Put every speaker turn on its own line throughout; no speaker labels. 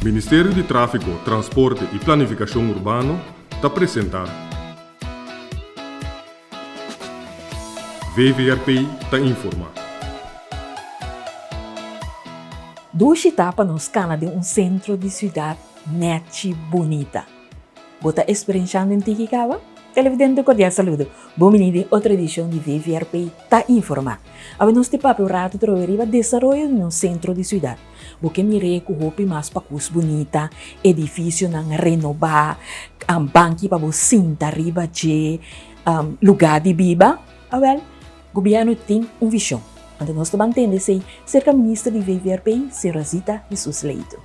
Ministério de Tráfego, Transporte e Planificação Urbano está apresentar VVRP está informa.
Duas etapas nos cana de centro de cidade net bonita. Bota experienciando em Tiquicaba? Televidente cordial saludo. Bom menino, outra edição de VVRP está informa. A nós te papel rato troveria desenvolvimento no centro de cidade. Porque mirei com roupa mais para cus bonita, edifício não renovar, banco para você sentar riba de lugar de biba. O governo tem visão. Então nós estamos entendendo ser ministra de VVRP, Sra. Zita Jesus Leito.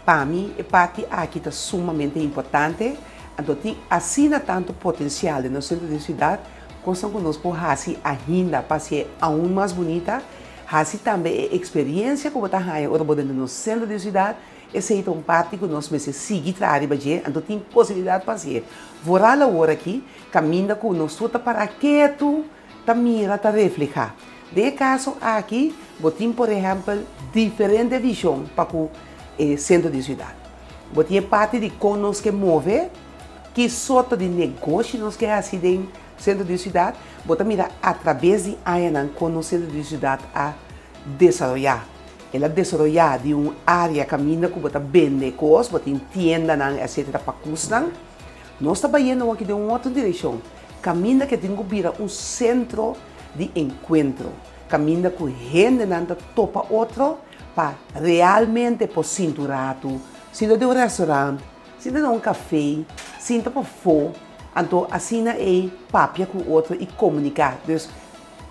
Para mim, a parte aqui está sumamente importante. Então, tem assina tanto potencial no centro da cidade, como conosco assim ainda para ser ainda mais bonita, assim também a experiência como está aí no centro da cidade, essa é uma parte que nós precisamos seguir trabalhando, então tem possibilidade para fazer. Vou lá agora aqui, caminha com nós tudo para quieto, tá mira, tá reflejar. De caso aqui, vou ter, por exemplo, diferente visão para o centro da cidade. Vou ter parte de como nós que move, que sorte de negócio nós que assim dentro do centro da cidade, bota mirar através de anos como o centro da cidade a desenvolver. Ela desenvolver de uma área caminha que bota vender coisas, bota tienda etc para custar. Nós estamos indo aqui de uma outra direção. Caminha que tem que virar centro de encontro. Caminha que gente não topa outro para realmente por cinturado, sinto de um restaurante, sinto de um café, sinto por fome, então assim é papia com o outro e comunicar. Então,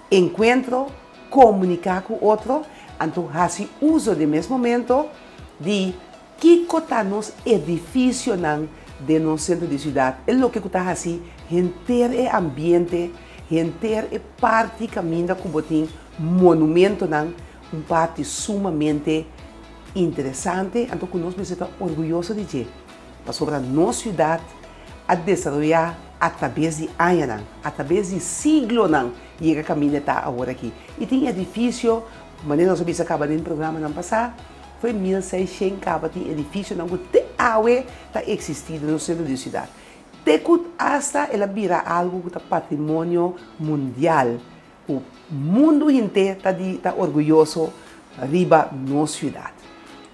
encontro, comunicar com o outro, então assim uso de mesmo momento de que está nos edifícios de nosso centro de cidade. É o que está assim, inteiro é ambiente, inteiro é parte caminha com botim monumento uma parte sumamente interessante, então que nós precisamos estar orgulhosos de dizer, para sobre a nossa cidade a desenvolver através de anos, através de siglos, e a caminho está agora aqui. E tem edifício, mas nós vimos acabar no programa no passado, foi 1600 acaba tem edifício não que até está existindo no centro da cidade. Tecut hasta ela vira algo que é patrimônio mundial. O mundo inteiro está orgulhoso riba nossa cidade.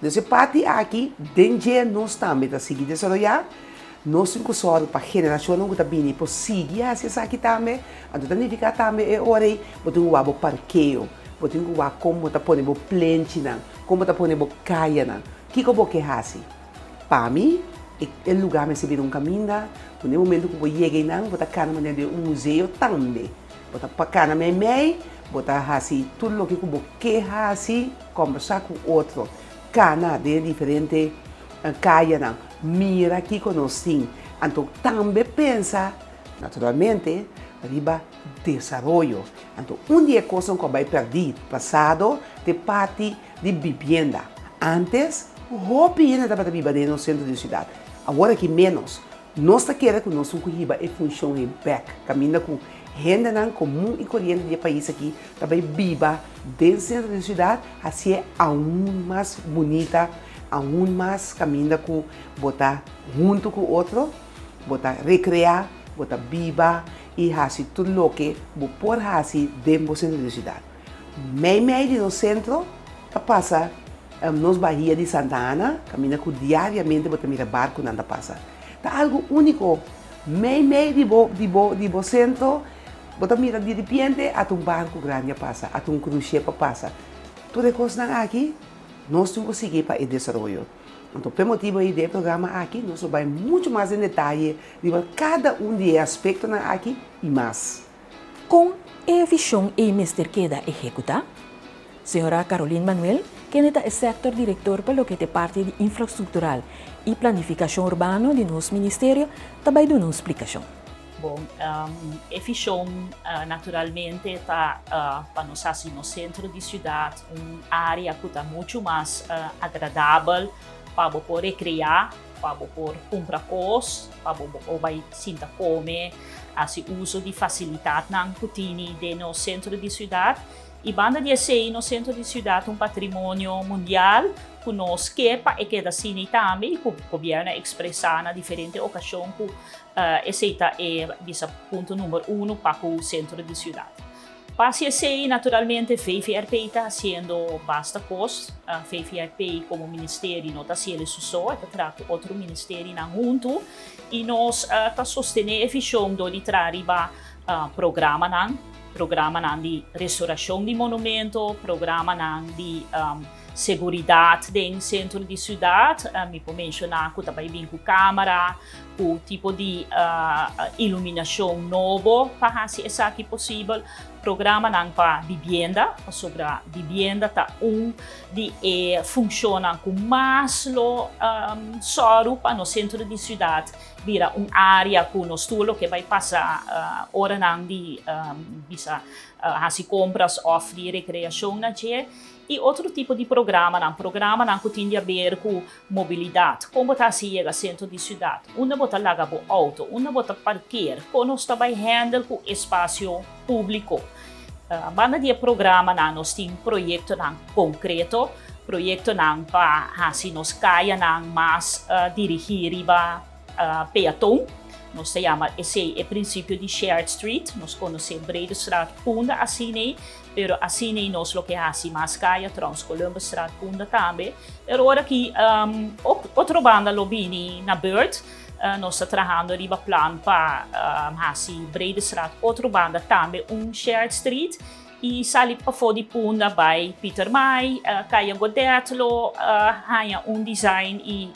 Dessa parte aqui, dentro nós também está seguindo desenvolver, nós temos só para a geração que está vindo, para seguir essa aqui também, então tem que ficar também é hora, botar um parqueio, botar como está pondo plante, como está pondo caia, que como que assim? Para mim, é lugar me servir um caminho, no momento que eu cheguei lá, botar cara de um museu também. Bota para cá na minha bota assim, tudo o que eu quero assim, conversar com outro. Cana de diferente caia, mira aqui que nós temos. Então, também pensa, naturalmente, riba desenvolvimento. Então, dia coisa que vai perder, passado, de parte de vivenda. Antes, roupa ainda estava vivendo no centro da cidade. Agora que menos, nós queremos que nós riba e funcione back, caminha com gente comum e corrente do país aqui também viva dentro do centro da cidade, assim é ainda mais bonita, ainda mais caminha com botar junto com o outro, botar recrear, botar viva e assim tudo o que vou pôr assim dentro do centro da cidade. Meio no centro, que passa nos Bahia de Santa Ana, caminha com diariamente botar mira barco nada passa. Tá algo único, meio de centro. Bota mira de repente a um barco grande passa, a um cruzeiro passa. Tudo coisa aqui, nós temos que seguir para o desenvolvimento. Então, pelo motivo do programa aqui, nós vamos muito mais em detalhe de cada dos aspectos aqui e mais.
Com a visão e mestre queda executar, Sra. Carolina Manuel, que é o sector diretor pelo que é parte de infraestrutural e planificação urbana de nosso ministério, também dá uma explicação.
Bom, a visão naturalmente está para nós assim no centro da cidade, uma área que está muito mais agradável para poder recrear, para poder comprar coisas, para poder sentar comer, assim uso de facilidade na cozinha no centro da cidade. E banda de no centro da cidade um patrimônio mundial que nós quepa e que da cine também, que o governo expressar na diferente ocasião que esse é bisa ponto número 1 para o centro de cidade. Para esse, naturalmente, VVRP está fazendo bastante coisa. VVRP, como ministério, não está sendo só, está trazendo outro ministério junto. E nós está sustentando a visão de trazer programa de restauração de monumento, programa de segurança dentro do centro de cidade. Me vou mencionar que também vem com câmera, com tipo de iluminação novo para fazer isso aqui possível. Programa para vivenda, sobre a vivenda tá de funciona com mais soro para no centro de cidade, vira área com nós tudo que vai passar hora de fazer compras, oferir recreação na dia. E outro tipo de programa que tem a ver com mobilidade. Como está se chega ao centro de cidade? Uma bota larga o auto, uma bota parquear, como nós também handle com espaço público. Banda de programa nós temos projeto concreto, projeto para se nós caia mais dirigir para peatão. Nós chamamos esse princípio de shared street, nós conhecemos Brede Straat Punda assim, pero assim nós lo que hacemos mais caia trans Colombo Straat Punda também. E agora que outra banda lobini na Bird, nós estamos trabalhando riba plan para Brede Straat, outra banda também shared street. E sali para fora de Punda by Peter May, Kaya Godetlo, hanya design e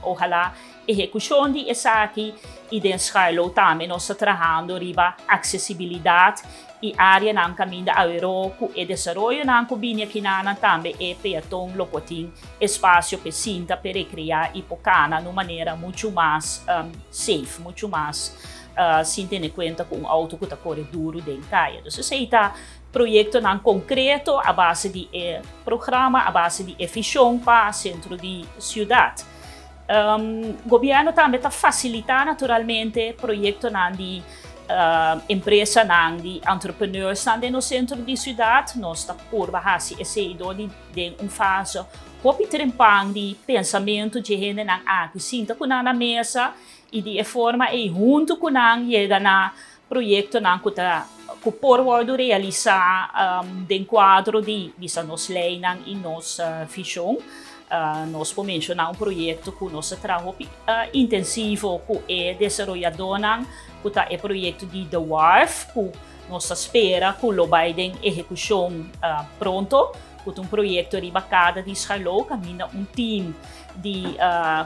ojalá execução de essa aqui e dentro também nós estamos trabalhando riba acessibilidade e área não caminho da Europa e desenvolvimento não combina aqui na também é peatão locotim espaço para sinta para recriar e pocana de uma maneira muito mais safe, muito mais sem ter em conta com o auto que está correndo duro dentro da caia. Então, se está projeto não concreto a base de programa, a base de eficiência para o centro de cidade. O governo também está facilitando naturalmente projetos de empresas, de entrepreneurs no centro de cidade. Nós estamos por baixo esse de fase pouco trempang de pensamento de gente que sinta que na mesa e de forma e junto com chega na projeto que por realizar dentro quadro de nos lei e nos visão. Nós podemos mencionar projeto que nós trabalho intensivo que é desenvolvedor que é projeto de The Wharf que nós espera que lo vai em execução pronto. Que projeto de bacana de Israel, caminha time de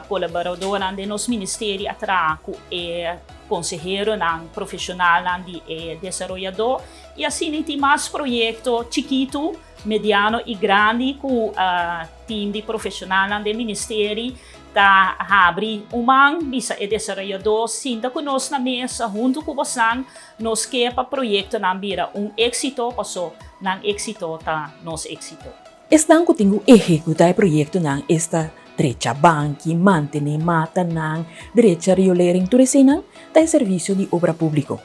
colaboradores de nosso ministério atrás que consejero profissional de desenvolvedor e assim tem mais projetos chiquito, mediano e grande que o time de profissional do ministério está abre bisa e desenvolvedor sinta que nós na mesa junto com você nós quer para projeto vira êxito passou êxito tá nosso êxito.
Estão que tenho executar projeto esta direita banque, manter mata direita riolering turisina tá serviço de obra público.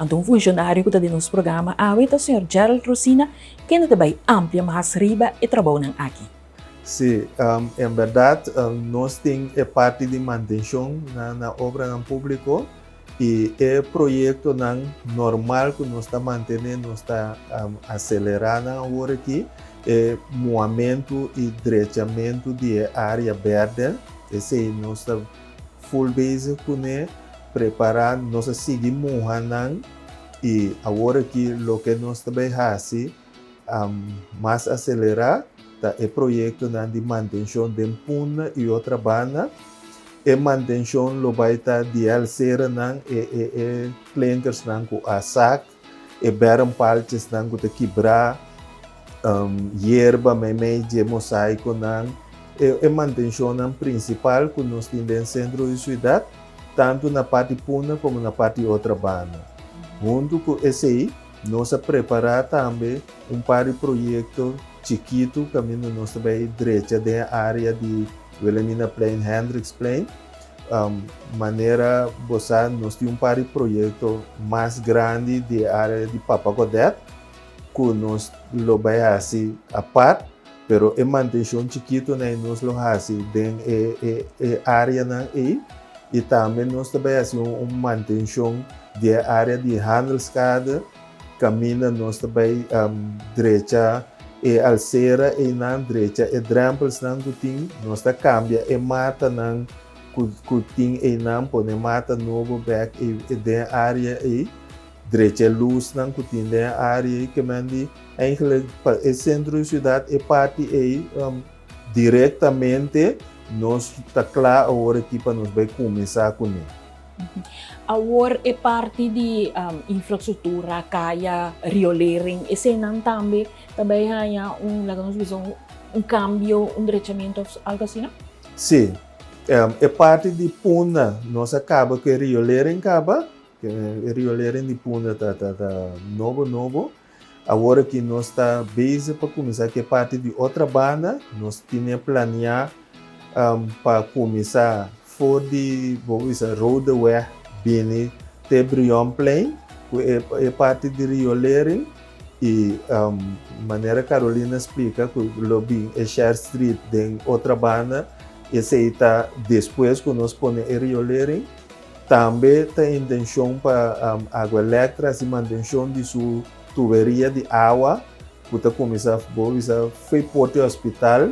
Então, funcionário que está no nosso programa, é o Sr. Gerald Rosina, que ainda vai amplia mais riba e trabalho aqui.
Sim, em verdade, nós temos parte de manutenção na obra pública e é projeto normal que nós está mantendo, nós está acelerando agora aqui, é movimento e direitamento de área verde. Esse nós está full base com preparar, nós seguimos e agora aqui o que nós também fazemos mais acelerar é projeto de manutenção de puna e outra banda e manutenção lo vai estar de alcera e clientes com a sac e beram partes que quebrar hierba meio de mosaico e manutenção principal que nós temos no centro de cidade tanto na parte puna como na parte outra banda. Junto com esse aí, nós preparamos também par de projetos chiquito, caminho nós também direita da área de Wilhelmina Plain, Hendricks Plain. Maneira, nós temos par de projetos mais grande da área de Papagodet, que nós lo vai fazer a parte, pero a manutenção chiquito na nós lo hasi den área na e também nós também assim manutenção de área de handelskade, caminha nós também direita e alcera e na direita e drempels na kuting nós tá cambia e mata na kuting e na pone mata novo back e de área e direita luz na kuting de área que mandi eigenlijk o centro da cidade é parte e diretamente nós está claro agora que para nós vai começar com ele.
Agora é parte de infraestrutura, kaya riolering, e senang também há um cambio, um endereçamento, algo assim, não?
Sim, é parte de Puna, nós acaba que riolering acaba, que riolering de Puna tá novo. Agora que nós está busy para começar que é parte de outra banda, nós tínhamos planear para começar for de roadway bem te Brion Plain, é parte de riolering e maneira Carolina explica que o lobby é Share Street tem outra banda e se está depois que nós põe riolering também tem intenção para água elétrica e manutenção de sua tuberia de água que está começar a foi porto hospital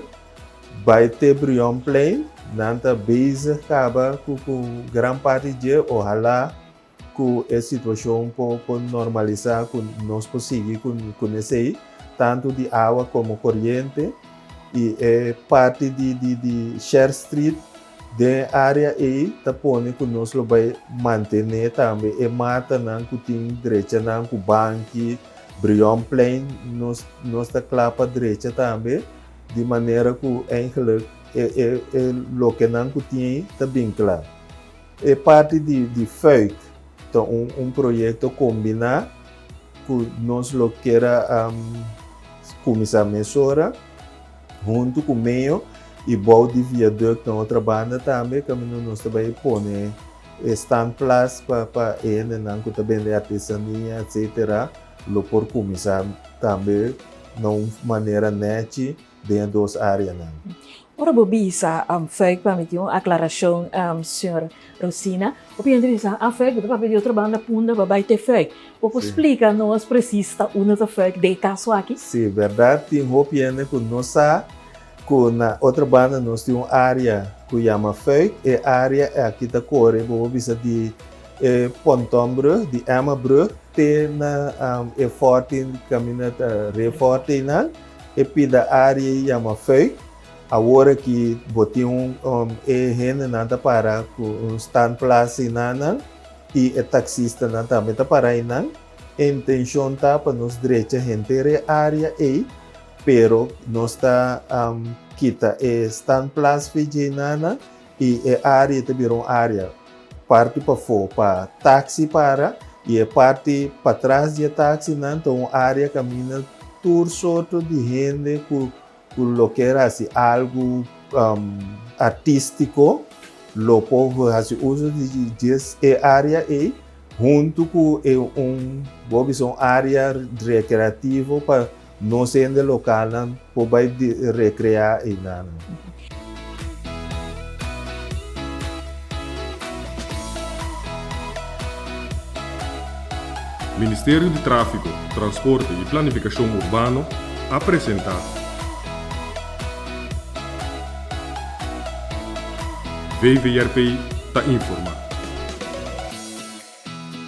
vai ter Brion Plain nanta base acaba com grande parte de ojalá que a situação pode normalizar que nós conseguimos com esse tanto de água como corrente e é parte de Share Street de área e tá pondo que nós vai manter também e mata não que tem direita não que banque Brion Plain nós tá claro para direita também de maneira que eigenlijk o que não tinha está bem claro. É parte de FEUC, então projeto combinar que nós lo queira começar a mesura junto com o meio e bom de viaduto na outra banda também, que nós também põe stand plus para ele, não que também de artesania, etc. Lo por começar também de uma maneira net dentro das áreas.
Ora, bisa FEUC para me ter uma aclaração, senhora Rosina. O que interessa a FEUC, para pedir outra banda punda para bater FEUC. Você explica nós precisa uma da FEUC de caso aqui?
Sim, verdade. Tem roupa que nós sabe que na outra banda nós temos uma área que chama FEUC e a área aqui da Core, vou bisa de Pontombre, de Amabre, tem na forte caminhada reforte na e pida área chama FEUC. Agora que botei gente nada para stand place nana e taxista nada também tá para aí não. A intenção tá para nos direita gente área aí, pero nós tá kita stand place fiji nana e a área te virou área parte para fora para táxi para e parte para trás de táxi não então área caminha tour sorto de gente lo que era assim, algo artístico, o povo faz uso de área e junto com uma área recreativa para não ser local, para recrear e nada.
Ministério de Tráfego, Transporte e Planificação Urbano apresenta VVRP ta informa.